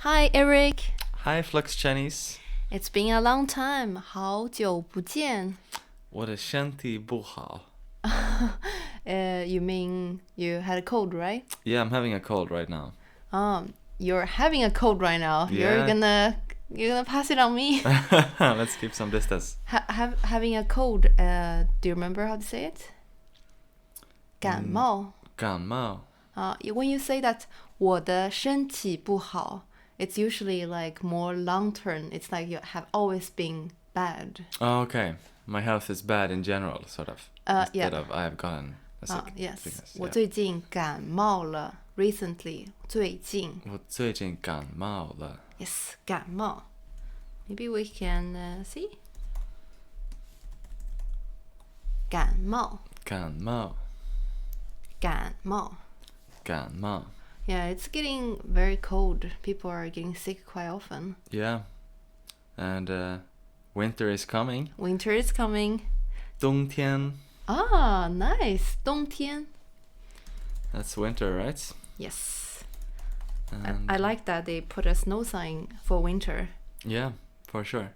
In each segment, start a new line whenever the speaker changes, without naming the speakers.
Hi, Erik.
Hi, Flux Chinese.
It's been a long time. 好久不见。
我的身体不好。
You mean you had a cold, right?
Yeah, I'm having a cold right now.
You're having a cold right now.
Yeah.
You're gonna pass it on me.
Let's keep some distance.
Having a cold. Do you remember how to say it? 感冒。
感冒。
When you say that 我的身体不好, it's usually like more long term. It's like you have always been bad.
Oh, okay. My health is bad in general, sort of. Instead of I have gotten a
Yes.
sickness.
我最近感冒了 recently. 最近。
我最近感冒了。
Yes, 感冒. Maybe we can see. 感冒。
感冒。
感冒。
感冒。
Yeah, it's getting very cold. People are getting sick quite often.
Yeah. And winter is coming.
Winter is coming.
冬天。
Nice. 冬天.
That's winter, right?
Yes.
And
I like that they put a snow sign for winter.
Yeah, for sure.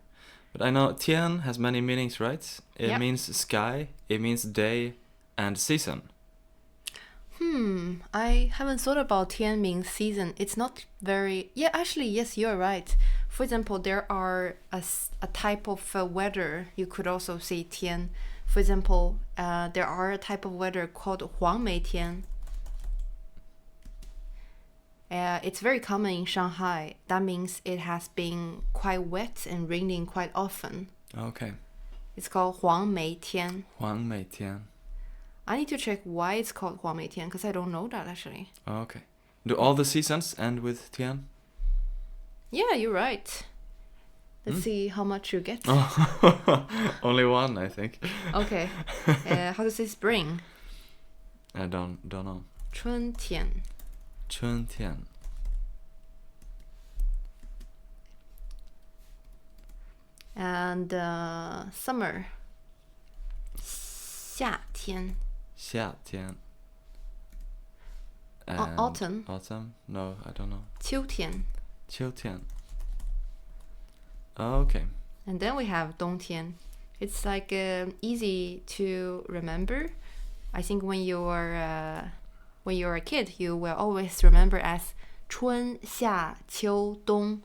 But I know Tian has many meanings, right? It
Yep.
means sky, it means day, and season.
I haven't thought about Tian means season. It's not very... Yeah, actually, yes, you're right. For example, there are a type of weather. You could also say Tian. For example, there are a type of weather called 黄梅天. It's very common in Shanghai. That means it has been quite wet and raining quite often.
Okay.
It's called 黄梅天.
黄梅天.
I need to check why it's called 黄梅天 because I don't know that actually.
Okay. Do all the seasons end with Tian?
Yeah, you're right. Let's see how much you get.
Only one, I think.
Okay. How to say spring?
I don't know.
春天.
春天.
And summer. 夏天.
夏天.
Autumn.
Autumn? No, I don't know.
秋天.
秋天. Okay.
And then we have 冬天. It's like easy to remember. I think when you're a kid, you will always remember as 春夏秋冬.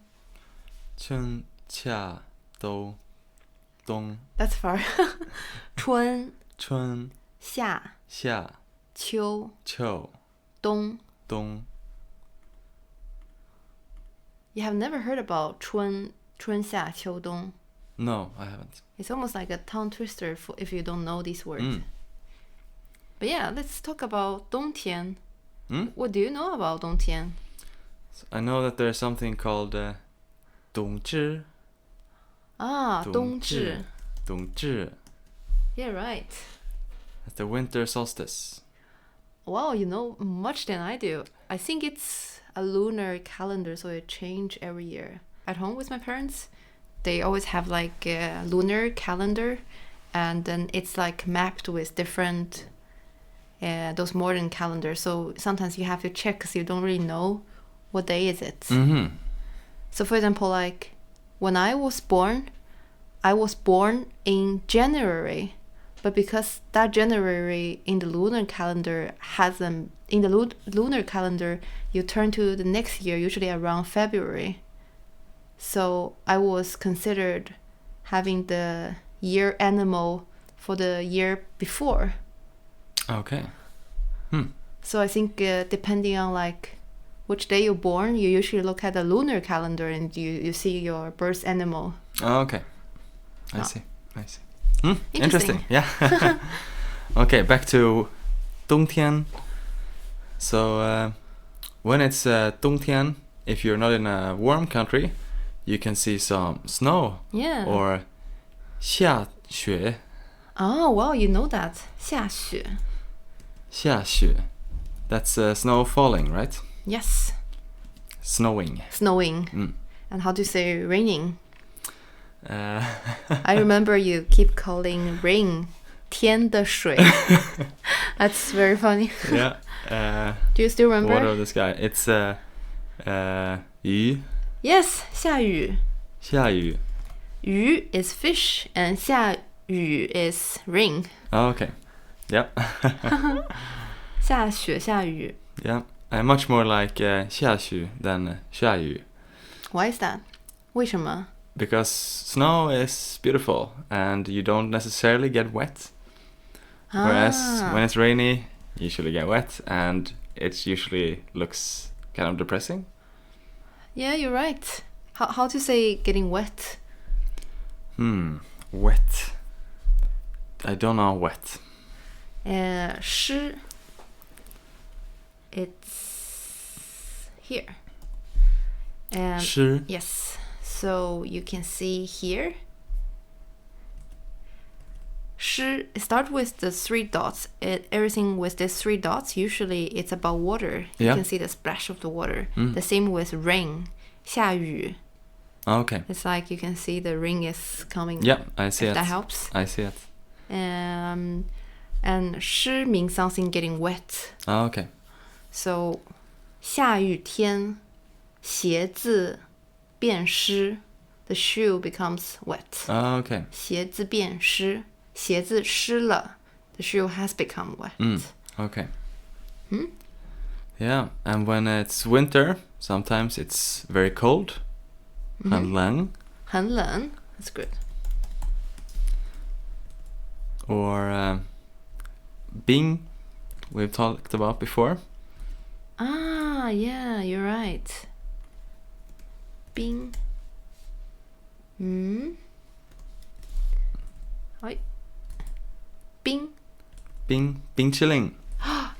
春夏冬.
That's far. 春
春
夏
夏
秋
秋
冬.
冬.
You have never heard about 春夏秋冬?
No, I haven't.
It's almost like a tongue twister if you don't know these words. But yeah, let's talk about 冬天. What do you know about 冬天?
I know that there's something called 冬至.
冬至.
冬至.
Yeah, right.
That's the winter solstice.
Wow, you know much than I do. I think it's a lunar calendar, so it changes every year. At home with my parents, they always have like a lunar calendar, and then it's like mapped with different those modern calendars. So sometimes you have to check because you don't really know what day is it.
Mm-hmm.
So for example, like when I was born in January, but because that January in the lunar calendar lunar calendar, you turn to the next year usually around February. So I was considered having the year animal for the year before.
Okay.
So I think depending on like which day you're born, you usually look at the lunar calendar and you see your birth animal.
Okay. I see.
Interesting.
Yeah. Okay, back to 冬天. So when it's 冬天, if you're not in a warm country, you can see some snow.
Yeah.
Or 下雪.
Oh, wow, you know that. 下雪.
下雪. That's snow falling, right?
Yes.
Snowing.
And how do you say raining?
I
remember you keep calling rain 天的水. That's very funny.
Yeah.
Do you still remember?
Water of the sky. It's 雨.
Yes, 下雨.
下雨.
雨 is fish and 下雨 is rain.
Okay. Yeah.
下雪下雨.
Yeah. I'm much more like 下雪 than 下雨.
Why is that? 为什么?
Because snow is beautiful and you don't necessarily get wet. Whereas when it's rainy, you usually get wet and it usually looks kind of depressing.
Yeah, you're right. How to say getting wet?
Wet. I don't know wet.
湿 it's here. And
湿
yes, so you can see here. 湿 start with the 3 dots. Everything with these 3 dots, usually it's about water. You
Yeah.
can see the splash of the water. The same with rain. 下雨.
Okay.
It's like you can see the rain is coming.
Yeah, I see
if
it.
that helps.
I see it.
And 湿 means something getting wet.
Okay.
So 下雨天鞋子变湿 the shoe becomes wet.
Okay.
鞋子变湿鞋子湿了 the shoe has become wet.
Okay. Yeah, and when it's winter, sometimes it's very cold. 很冷.
很冷 that's good.
Or 冰 we've talked about before.
Ah, yeah, you're right. 冰 はい冰
冰淇淋.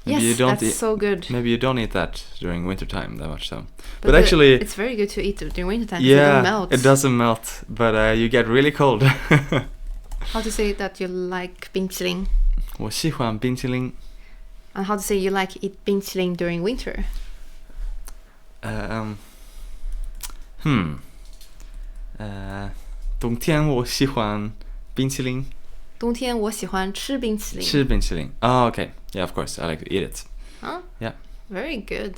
Maybe
Yes,
you don't
that's so good.
Maybe you don't eat that during wintertime that much, so.
But
actually,
it's very good to eat during winter time. It doesn't melt.
it doesn't melt, but you get really cold.
How to say that you like 冰淇淋?
我喜欢冰淇淋.
And how to say you like eat 冰淇淋 during winter?
冬天我喜欢冰淇淋.
冬天我喜欢吃冰淇淋.
吃冰淇淋. Oh, okay. Yeah, of course. I like to eat it.
Huh?
Yeah.
Very good.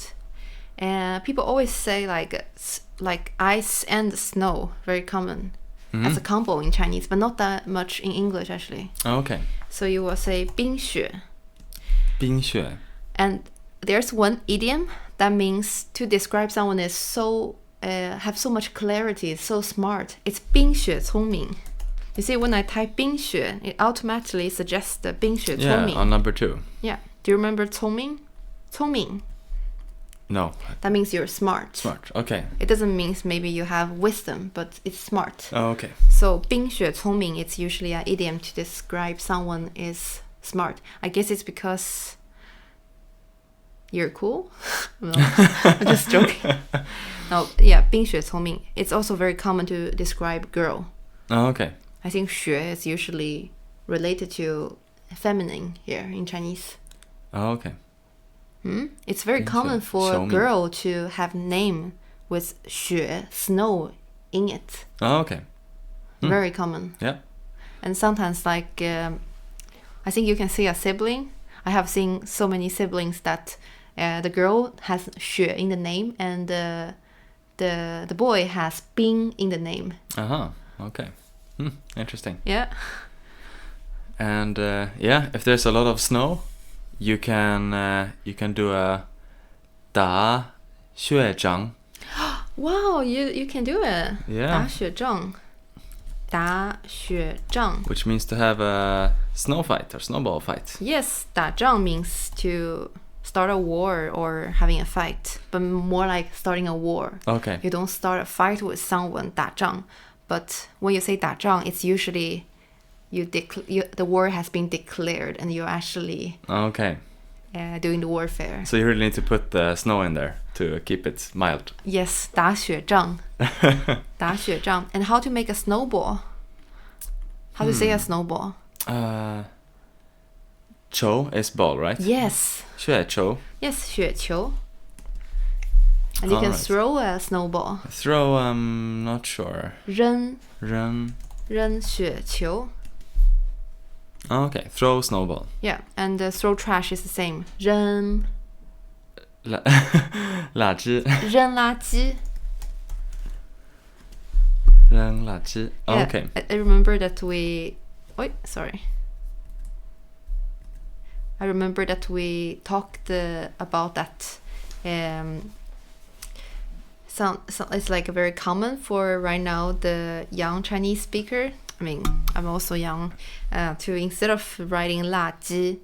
People always say like ice and snow, very common as a combo in Chinese, but not that much in English actually.
Oh, okay.
So you will say 冰雪.
冰雪.
And there's one idiom that means to describe someone is so have so much clarity, so smart. It's 冰雪聪明. You see, when I type 冰雪, it automatically suggests the 冰雪聪
Yeah,
明.
on number 2.
Yeah. Do you remember 聪明? 聪明.
No.
That means you're smart.
Smart. Okay.
It doesn't mean maybe you have wisdom, but it's smart.
Oh, okay.
So 冰雪聪明, it's usually an idiom to describe someone is smart. I guess it's because you're cool. No, I'm just joking. No, yeah, 冰雪聪明. It's also very common to describe girl.
Oh, okay.
I think 雪 is usually related to feminine here in Chinese.
Oh, okay.
It's very
冰雪
common for a
小米.
girl to have name with 雪 snow in it.
Oh, okay.
Very common.
Yeah.
And sometimes like I think you can see a sibling. I have seen so many siblings that the girl has 雪 in the name and the boy has 冰 in the name.
Uh-huh. Okay. Interesting.
Yeah.
And yeah, if there's a lot of snow, you can do a 打雪仗.
Wow, you can do it.
Yeah.
打雪仗. 打雪仗.
Which means to have a snow fight or snowball fight.
Yes, 打仗 means to start a war or having a fight, but more like starting a war.
Okay.
You don't start a fight with someone, 打仗. But when you say 打仗, it's usually the war has been declared and you're actually
Okay.
doing the warfare.
So you really need to put the snow in there to keep it mild.
Yes, 打雪仗. 打雪仗. And how to make a snowball? How to say a snowball?
球 is ball, right?
Yes.
雪球.
Yes, 雪球. And you can
Alright.
throw a snowball.
Throw, I'm not sure.
扔
Run.
扔雪球.
Okay, throw snowball.
Yeah, and throw trash is the same. 扔
垃圾.
扔垃圾.
扔垃圾.
Yeah,
Okay.
I remember that we. Oh, sorry. I remember that we talked about that. So it's like very common for right now the young Chinese speaker. I mean, I'm also young. To instead of writing 垃圾,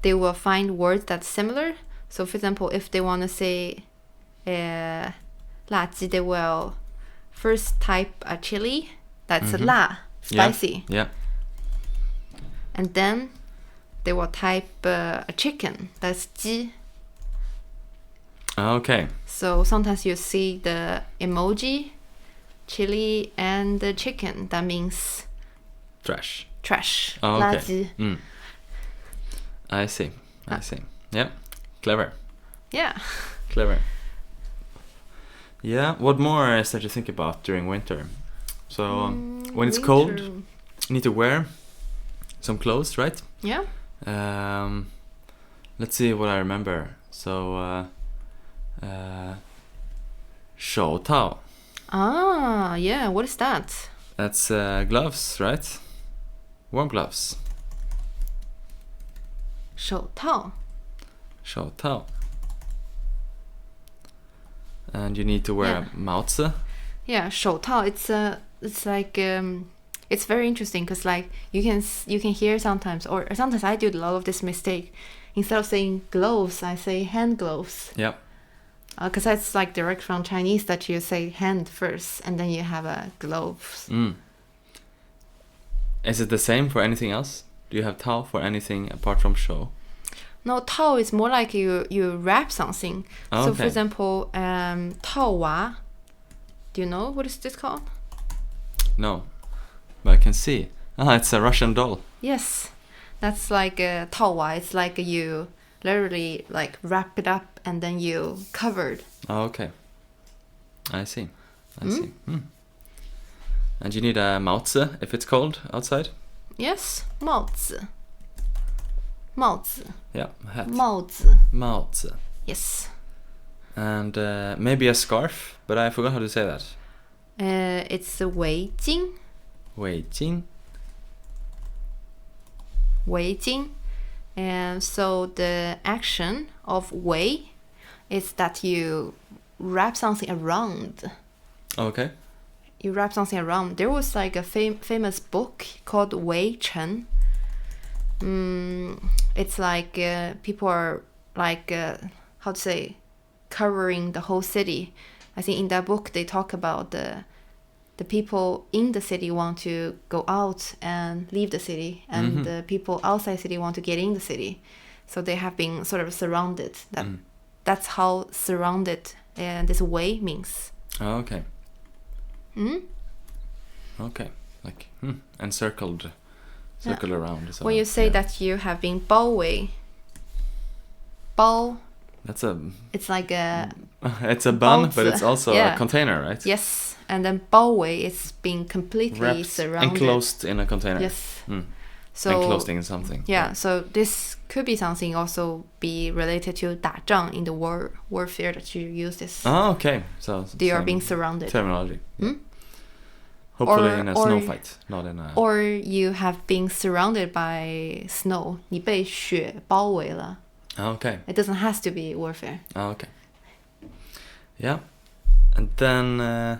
they will find words that's similar. So, for example, if they want to say 垃圾, they will first type a chili that's 辣, spicy.
Yeah.
And then they will type a chicken that's 鸡.
Okay.
So sometimes you see the emoji, chili, and the chicken. That means
Trash.
trash.
Oh,
垃
okay.
圾.
I see. Yeah. Clever.
Yeah.
Clever. Yeah. What more is there to think about during winter? So when it's cold, you need to wear some clothes, right?
Yeah.
Let's see what I remember. So 手套.
Ah, yeah. What is that?
That's gloves, right? Warm gloves.
手套.
手套. And you need to wear帽子.
Yeah, 手套. It's like it's very interesting because like you can hear sometimes, or sometimes I do a lot of this mistake. Instead of saying gloves, I say hand gloves.
Yeah.
Because that's like direct from Chinese that you say hand first and then you have a gloves.
Is it the same for anything else? Do you have tao for anything apart from show?
No, tao is more like you wrap something.
Oh,
so
okay.
for example, tao wa. Do you know what is this called?
No, but I can see. It's a Russian doll.
Yes, that's like a tao wa. It's like you literally like wrap it up and then you covered.
Oh, okay. I see. And you need a 帽子 if it's cold outside?
Yes, 帽子. 帽子.
Yeah, hat.
帽子.
帽子.
Yes.
And maybe a scarf, but I forgot how to say that.
It's a 围巾.
围巾.
围巾. And so the action of 围 is that you wrap something around.
Okay.
You wrap something around. There was like a famous book called 围城. It's like people are like how to say, covering the whole city. I think in that book they talk about the people in the city want to go out and leave the city, and the people outside the city want to get in the city. So they have been sort of surrounded. That's how surrounded this way means.
Oh, okay. Okay. Like encircled, around. So,
when you say that you have been 包围, 包, it's like a
it's a bun,
包子,
but it's also a container, right?
Yes, and then 包围 is being completely
wrapped,
surrounded.
enclosed in a container.
Yes. So
enclosed in something.
Yeah, so this could be something also be related to 打仗 in the warfare that you use this.
Oh, okay. So
they are being surrounded.
Terminology. Hopefully in a snow fight, not in a...
Or you have been surrounded by snow. 你被雪包围了.
Okay.
It doesn't have to be warfare.
Okay. Yeah. And then,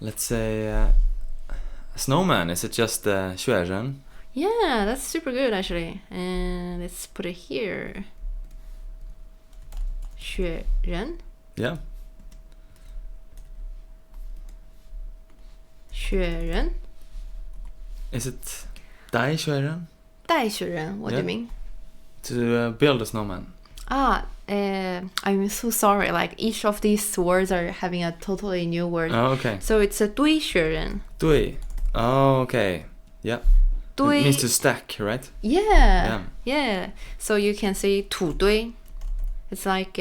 let's say, snowman, is it just 雪人?
Yeah, that's super good actually. And let's put it here. 雪人?
Yeah.
雪人?
Is it 带雪人?
带雪人, what do you mean?
To build a snowman.
I'm so sorry. Like each of these words are having a totally new word.
Oh, okay.
So it's a 堆雪人.
堆. Oh, okay. Yeah.
堆
It means to stack, right?
Yeah. So you can say 土堆. It's like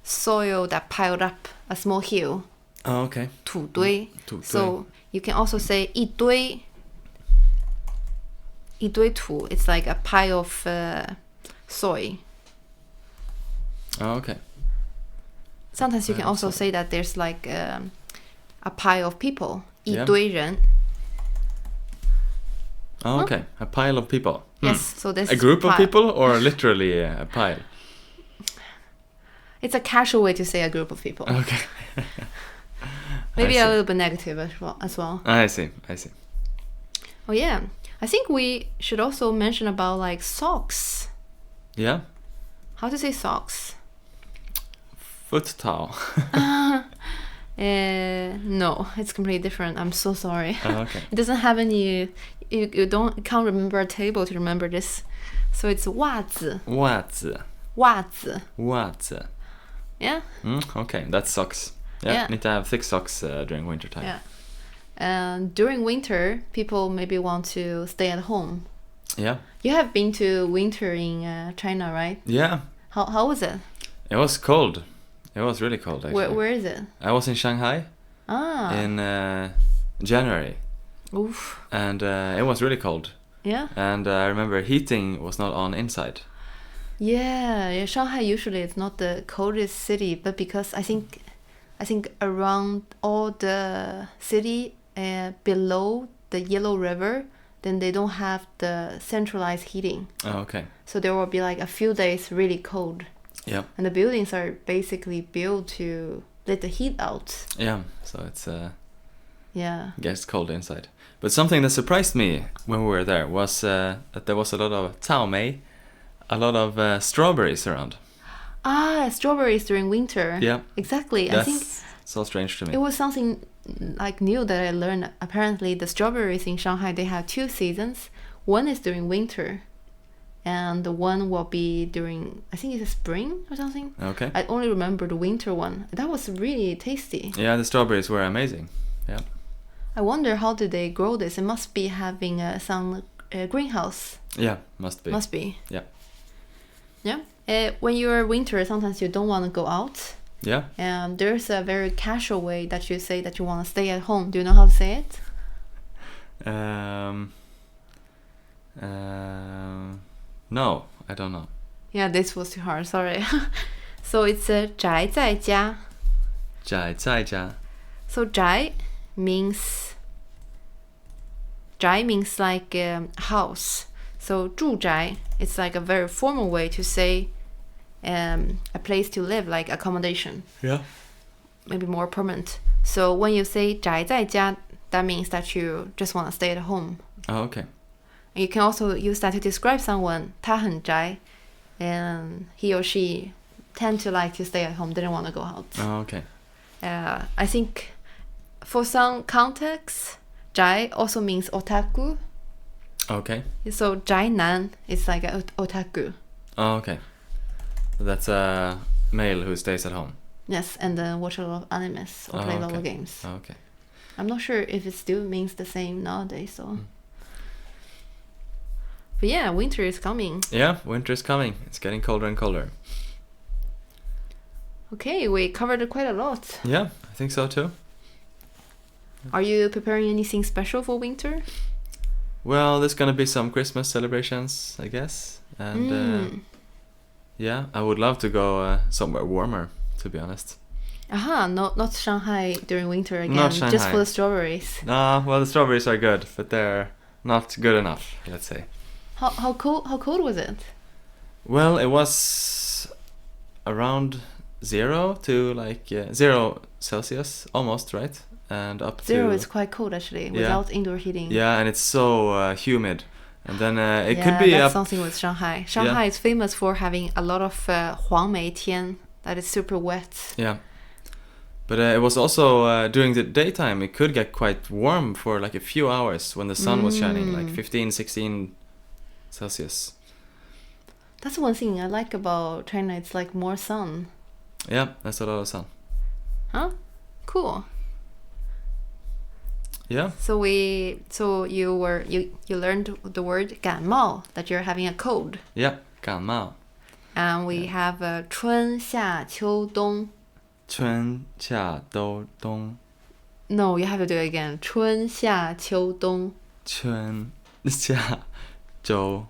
soil that piled up a small hill.
Oh, okay.
土堆.
土堆.
So you can also say 一堆土. It's like a pile of soil.
Oh, okay.
Sometimes you can also say that there's like a pile of people. 一堆人.
Oh, okay. A pile of people.
Yes, so this
a group of people or literally a pile?
It's a casual way to say a group of people.
Okay.
Maybe a little bit negative as well.
I see.
Oh yeah. I think we should also mention about like socks.
Yeah.
How to say socks?
Foot towel.
No, it's completely different. I'm so sorry.
Oh, okay.
It doesn't have any. You can't remember a table to remember this. So it's 袜子.
袜子.
Yeah.
Okay, that's socks. Yeah. Need to have thick socks during winter time.
Yeah. And during winter, people maybe want to stay at home.
Yeah.
You have been to winter in China, right?
Yeah.
How was it?
It was cold. It was really cold, actually.
Where is it?
I was in Shanghai. In January.
Oof.
And it was really cold.
Yeah.
And I remember heating was not on inside.
Yeah. Shanghai usually is not the coldest city, but because I think around all the city below the Yellow River, then they don't have the centralized heating.
Oh, okay.
So there will be like a few days really cold.
Yeah.
And the buildings are basically built to let the heat out.
Yeah. So it's
yeah.
gets cold inside. But something that surprised me when we were there was that there was a lot of taomei, a lot of strawberries around.
Strawberries during winter.
Yeah.
Exactly.
That's
I think
so strange to me.
it was something like new that I learned. Apparently, the strawberries in Shanghai, they have 2 seasons. One is during winter, and the one will be during, I think it's spring or something.
Okay.
I only remember the winter one. That was really tasty.
Yeah, the strawberries were amazing. Yeah.
I wonder how did they grow this? It must be having some greenhouse.
Yeah, must be.
Must be.
Yeah.
Yeah. When you're winter, sometimes you don't want to go out.
Yeah.
And there's a very casual way that you say that you want to stay at home. Do you know how to say it?
No, I don't know.
Yeah, this was too hard. Sorry. So it's 宅在家.
宅在家.
So 宅means like house. So 住宅, it's like a very formal way to say a place to live, like accommodation.
Yeah.
Maybe more permanent. So when you say 宅在家, that means that you just want to stay at home.
Oh, okay.
And you can also use that to describe someone. 他很宅, and he or she tend to like to stay at home, didn't want to go out.
Oh, okay.
I think for some contexts, 宅 also means otaku.
Okay.
So 宅男 is like an otaku.
Oh, okay. That's a male who stays at home.
Yes, and then watch a lot of animes or play a lot of games.
Oh, okay.
I'm not sure if it still means the same nowadays. So. But yeah, winter is coming.
Yeah, winter is coming. It's getting colder and colder.
Okay, we covered quite a lot.
Yeah, I think so too.
Are you preparing anything special for winter?
Well, there's gonna be some Christmas celebrations, I guess. And yeah, I would love to go somewhere warmer, to be honest.
Not Shanghai during winter again.
Not Shanghai.
Just for the strawberries.
Well, the strawberries are good, but they're not good enough, let's say.
How cold was it?
Well, it was around 0 to like 0 Celsius, almost, right? And up
0
to
is quite cold actually, without indoor heating.
Yeah, and it's so humid. And then it could be
that's
up.
something with Shanghai. Shanghai is famous for having a lot of 黄梅天, that is super wet.
Yeah. But it was also during the daytime, it could get quite warm for like a few hours when the sun was shining, like 15, 16 Celsius.
That's one thing I like about China, it's like more sun.
Yeah, that's a lot of sun.
Huh? Cool.
Yeah.
So you learned the word 感冒, that you're having a cold.
Yeah, 感冒.
And we have 春夏秋冬.
春夏冬.
No, you have to do it again. 春夏秋冬.
春夏秋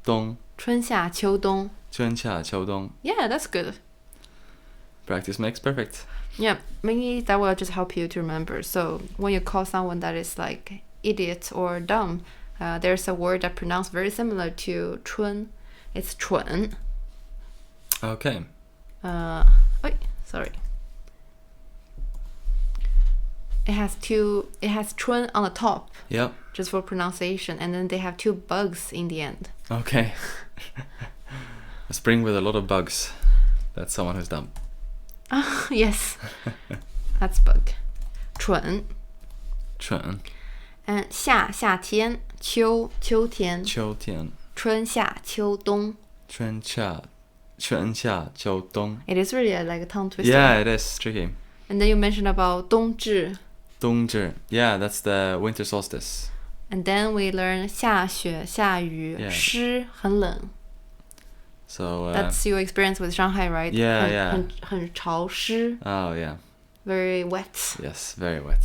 冬.
春夏秋冬.
春夏秋冬.
Yeah, that's good.
Practice makes perfect.
Yeah, maybe that will just help you to remember. So when you call someone that is like idiot or dumb, there's a word that pronounced very similar to 春. It's 蠢.
Okay.
Sorry. It has 春 on the top.
Yep.
Just for pronunciation, and then they have 2 bugs in the end.
Okay. A spring with a lot of bugs. That's someone who's dumb.
Yes. That's bug. 蠢.
春.
And 夏天, 秋天.
秋天.
春夏秋冬.
春夏秋冬.
It is really like a tongue twister.
Yeah, it is tricky.
And then you mentioned about 冬至.
冬至. Yeah, that's the winter solstice.
And then we learn 下雪下雨
Yeah.
湿很冷.
So
That's your experience with Shanghai, right?
Yeah,
很潮湿.
Oh yeah.
Very wet.
Yes, very wet.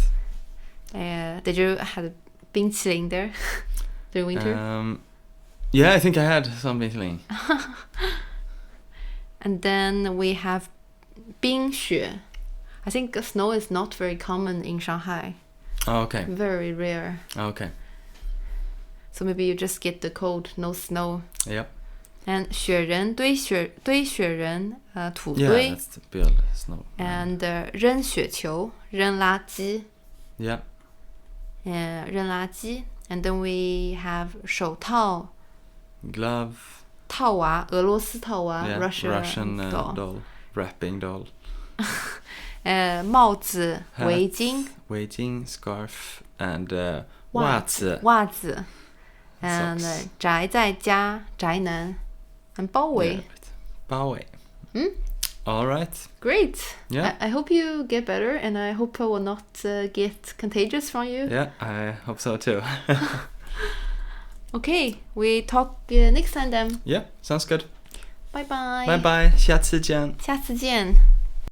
Did you have 冰淇淋 there during winter?
Yeah, I think I had some feeling.
And then we have 冰雪. I think snow is not very common in Shanghai.
Oh, okay.
Very rare.
Okay.
So maybe you just get the cold, no snow.
Yep.
And 雪人堆雪人土
Yeah,
堆
that's the build snow.
and 扔雪球扔垃圾
Yep.
扔垃圾 and then we have 手套
Glove.
套娃俄罗斯套娃
Yeah. Russian
doll.
doll. Wrapping doll.
帽子
Hat,
围巾
围巾 scarf and
袜子 and
Socks.
宅在家宅男 and 包围
Yeah, right. 包围. All right.
Great.
Yeah.
I hope you get better, and I hope I will not get contagious from you.
Yeah, I hope so too.
Okay, we talk next time then.
Yeah, sounds good.
Bye bye.
Bye bye. 下次见.
下次见。